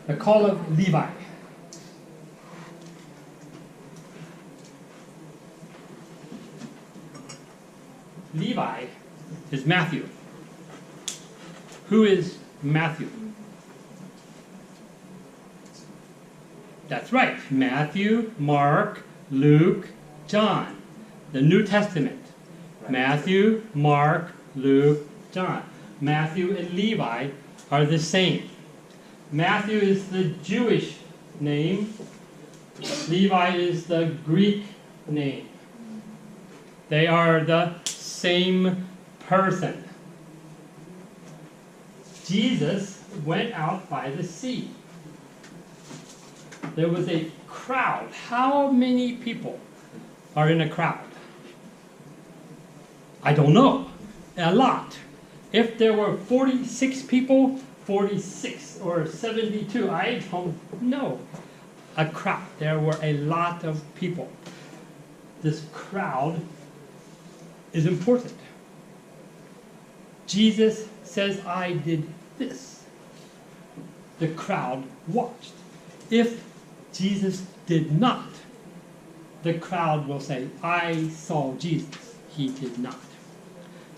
The call of Levi. Levi is Matthew. Who is Matthew? That's right. Matthew, Mark, Luke, John. The New Testament. Right. Matthew, Mark, Luke, John. Matthew and Levi are the same. Matthew is the Jewish name. Levi is the Greek name. They are the same person. Jesus went out by the sea. There was a crowd. How many people are in a crowd? I don't know. A lot. If there were 46 people, 46 or 72, I don't know. A crowd. There were a lot of people. This crowd is important. Jesus says, I did this. The crowd watched. If Jesus did not, the crowd will say, I saw Jesus. He did not.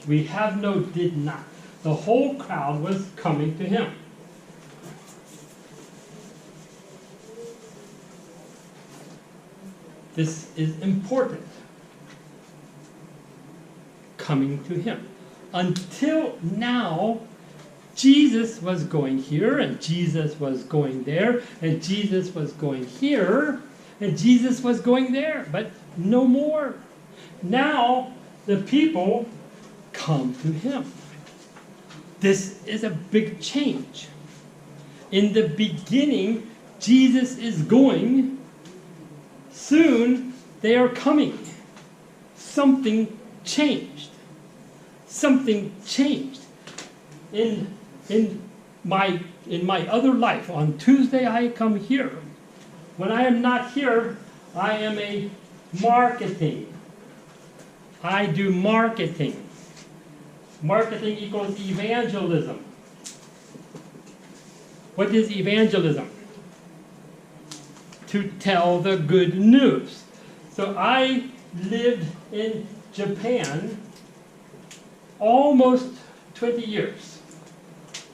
We have no did not. The whole crowd was coming to him. This is important. Coming to him. Until now, Jesus was going here, and Jesus was going there, and Jesus was going here, and Jesus was going there, but no more. Now, the people come to him. This is a big change. In the beginning, Jesus is going. Soon, they are coming. Something changed. Something changed. In my other life, on Tuesday I come here. When I am not here, I am a marketing. I do marketing. Marketing equals evangelism. What is evangelism? To tell the good news. So I lived in Japan almost 20 years.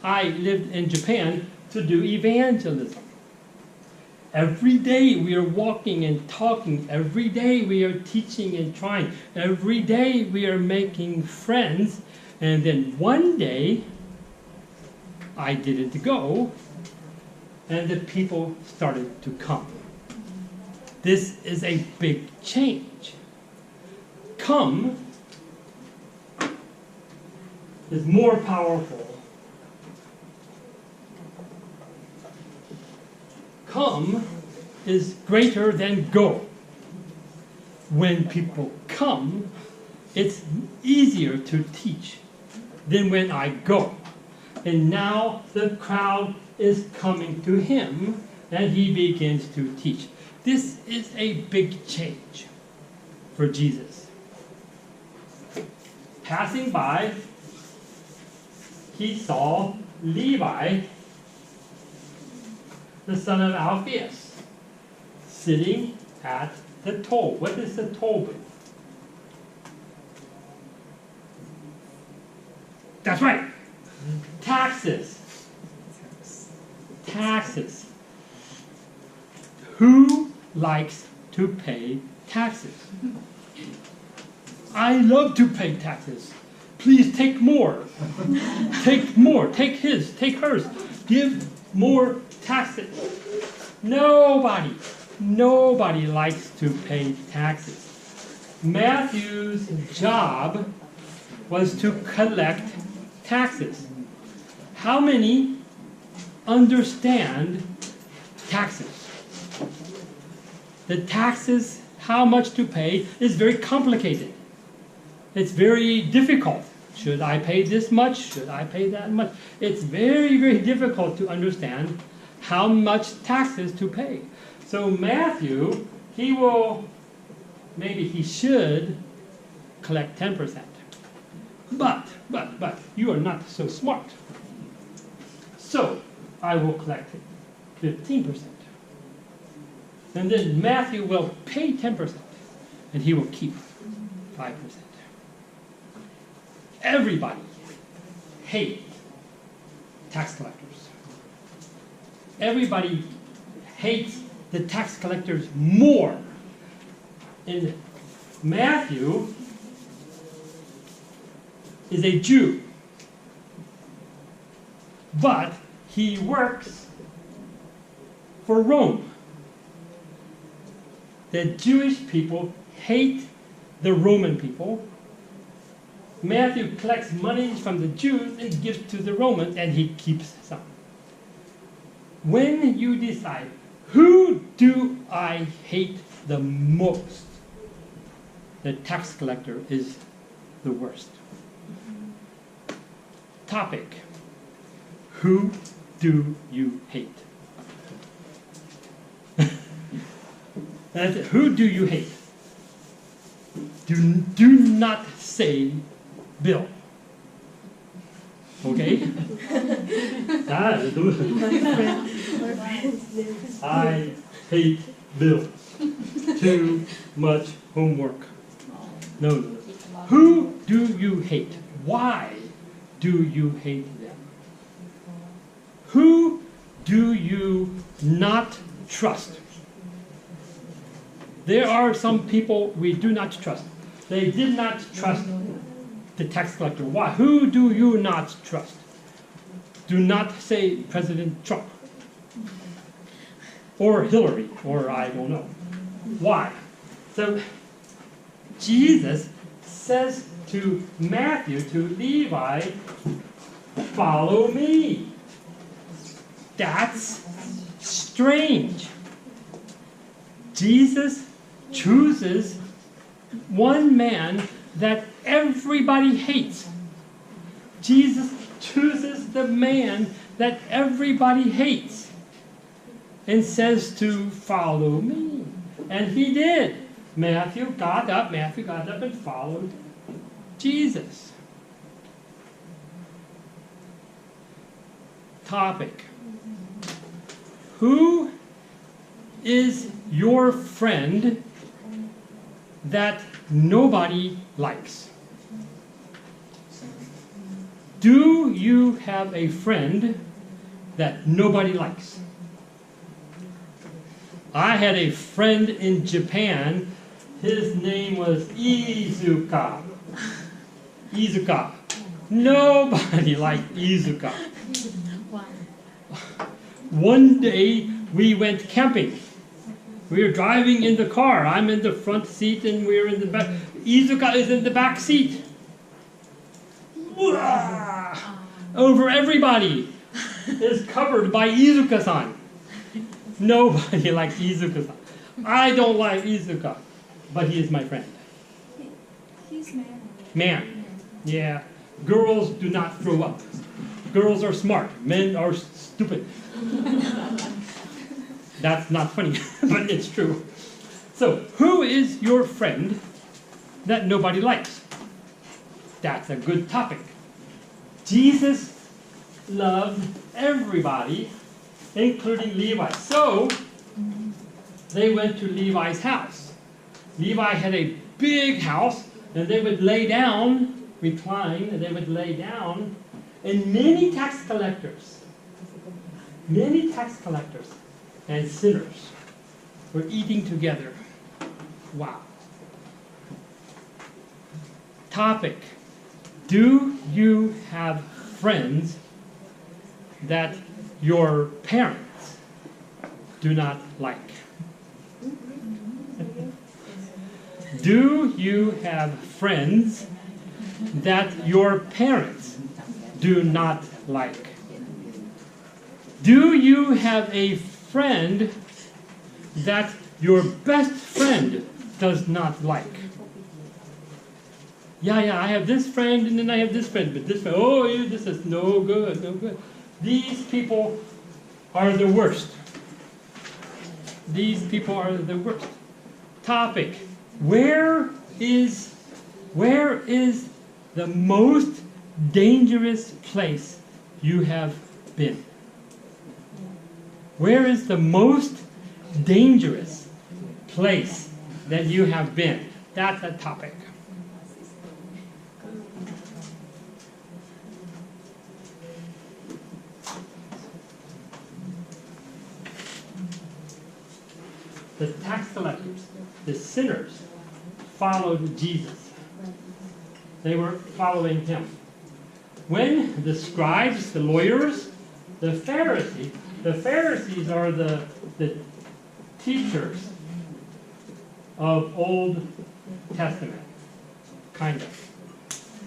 I lived in Japan to do evangelism. Every day we are walking and talking. Every day we are teaching and trying. Every day we are making friends. And then one day, I didn't go, and the people started to come. This is a big change. Come is more powerful. Come is greater than go. When people come, it's easier to teach than when I go. And now the crowd is coming to him, and he begins to teach. This is a big change for Jesus. Passing by, he saw Levi, the son of Alphaeus, sitting at the toll. What is the toll booth? That's right. Taxes. Taxes. Who likes to pay taxes? I love to pay taxes. Please take more. Take more. Take his. Take hers. Give more taxes. Nobody likes to pay taxes. Matthew's job was to collect taxes. How many understand taxes? The taxes, how much to pay, is very complicated. It's very difficult. Should I pay this much? Should I pay that much? It's very, very difficult to understand how much taxes to pay. So Matthew, maybe he should collect 10%. But, you are not so smart. So, I will collect 15%. And then Matthew will pay 10%, and he will keep 5%. Everybody hates tax collectors. Everybody hates the tax collectors more. And Matthew is a Jew, but he works for Rome. The Jewish people hate the Roman people. Matthew collects money from the Jews and gives to the Romans, and he keeps some. When you decide, who do I hate the most? The tax collector is the worst. Topic: who do you hate? That's it. Who do you hate? Do not say Bill. Okay? I hate Bill. Too much homework. No. Who do you hate? Why do you hate them? Who do you not trust? There are some people we do not trust. They did not trust the tax collector. Why? Who do you not trust? Do not say President Trump or Hillary, or I don't know. Why? So Jesus says to Matthew, to Levi, follow me. That's strange. Jesus chooses one man that everybody hates. Jesus chooses the man that everybody hates and says to follow me. And he did. Matthew got up and followed Jesus. Topic: who is your friend that nobody likes? Do you have a friend that nobody likes? I had a friend in Japan. His name was Izuka. Izuka. Nobody liked Izuka. One day we went camping. We were driving in the car. I'm in the front seat and we're in the back. Izuka is in the back seat. Over everybody is covered by Izuka-san. Nobody likes Izuka-san. I don't like Izuka, but he is my friend. He's man. Man. Yeah. Girls do not grow up. Girls are smart. Men are stupid. That's not funny, but it's true. So, who is your friend that nobody likes? That's a good topic. Jesus loved everybody, including Levi. So, they went to Levi's house. Levi had a big house, and they would lay down, recline, and they would lay down, and many tax collectors and sinners were eating together. Wow. Topic: do you have friends that your parents do not like? Do you have friends that your parents do not like? Do you have a friend that your best friend does not like? Yeah, I have this friend and then I have this friend, but this friend, this is no good, no good. These people are the worst. These people are the worst. Topic: where is the most dangerous place you have been? Where is the most dangerous place that you have been? That's a topic. The tax collectors, the sinners, followed Jesus. They were following him. When the scribes, the lawyers, the Pharisees are the teachers of Old Testament, kind of.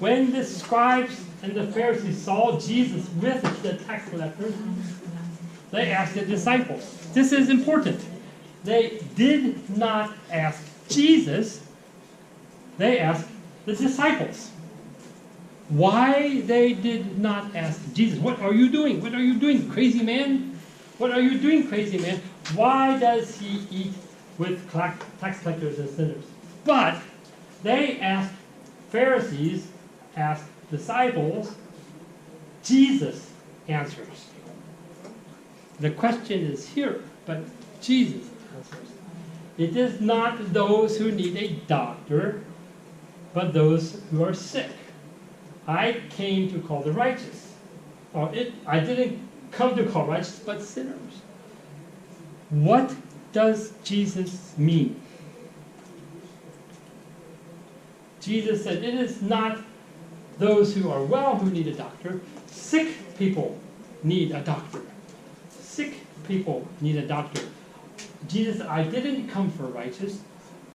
When the scribes and the Pharisees saw Jesus with the tax collectors, they asked the disciples. This is important. They did not ask Jesus, they asked the disciples. Why they did not ask Jesus? What are you doing? What are you doing, crazy man? What are you doing, crazy man? Why does he eat with tax collectors and sinners? But they asked Pharisees, asked disciples. Jesus answers. The question is here, but Jesus answers. It is not those who need a doctor, but those who are sick. I came to call the righteous. I didn't come to call righteous, but sinners. What does Jesus mean? Jesus said, it is not those who are well who need a doctor. Sick people need a doctor. Sick people need a doctor. Jesus said, I didn't come for righteous,